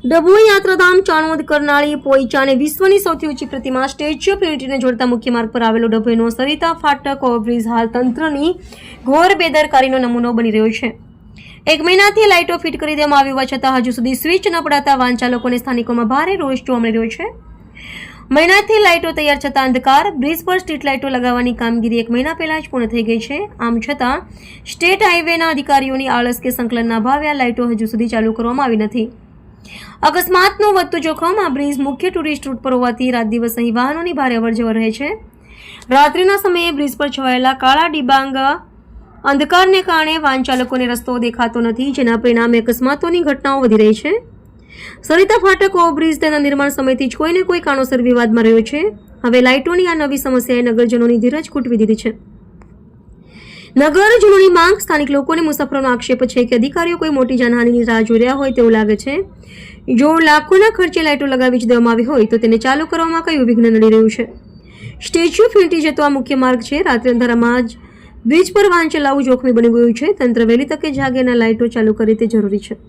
ડભોઈ યાત્રાધામ ચાણોદ કરનાળી પોઈચાને વિશ્વની સૌથી ઊંચી પ્રતિમા સ્ટેચ્યુ ઓફ યુનિટીને જોડતા મુખ્ય માર્ગ પર આવેલો ડભોઈનો સરિતા ફાટક ઓવરબ્રિજ હાલ તંત્રની ઘોર બેદરકારીનો નમૂનો બની રહ્યો છે। 1 મહિનાથી લાઇટો ફિટ કરી દેવામાં આવી હોવા છતાં હજુ સુધી સ્વિચ ન પડાતા વાહન ચાલકોને સ્થાનિકોમાં ભારે રોષ જોવા મળી રહ્યો છે। મહિનાથી લાઇટો તૈયાર છતાં અંધકાર, બ્રિજ પર સ્ટ્રીટ લાઇટો લગાવવાની કામગીરી 1 મહિના પહેલા જ પૂર્ણ થઈ ગઈ છે। આમ છતાં સ્ટેટ હાઈવેના અધિકારીઓની આળસ કે સંકલનના અભાવે આ લાઇટો હજુ સુધી ચાલુ કરવામાં આવી નથી। અકસ્માતનું વધતું જોખમ આ બ્રિજ મુખ્ય ટુરિસ્ટ રૂટ પર હોવાથી રાત દિવસ અહીં વાહનોની ભારે અવરજવર રહે છે। રાત્રિના સમયે બ્રિજ પર છવાયેલા કાળા ડિબાંગ અંધકારને કારણે વાહન ચાલકોને રસ્તો દેખાતો નથી, જેના પરિણામે અકસ્માતોની ઘટનાઓ વધી રહી છે। સરિતા ફાટક ઓવરબ્રિજ તેના નિર્માણ સમયથી જ કોઈને કોઈ કારણોસર વિવાદમાં રહ્યો છે। હવે લાઇટોની આ નવી સમસ્યાએ નગરજનોની ધીરજ ખૂટવી દીધી છે। નગરજનોની માંગ, સ્થાનિક લોકોને મુસાફરોનો આક્ષેપ છે કે અધિકારીઓ કોઈ મોટી જાનહાનિની રાહ જોઈ રહ્યા હોય તેવું લાગે છે। જો લાખોના ખર્ચે લાઇટો લગાવી જ દેવામાં આવી હોય તો તેને ચાલુ કરવામાં કયું વિઘ્ન નડી રહ્યું છે? સ્ટેચ્યુ ઓફ યુનિટી જતો આ મુખ્ય માર્ગ છે। રાત્રે અંધારામાં જ બ્રિજ પર વાહન ચલાવવું જોખમી બની ગયું છે। તંત્ર વહેલી તકે જાગે અને લાઇટો ચાલુ કરે તે જરૂરી છે।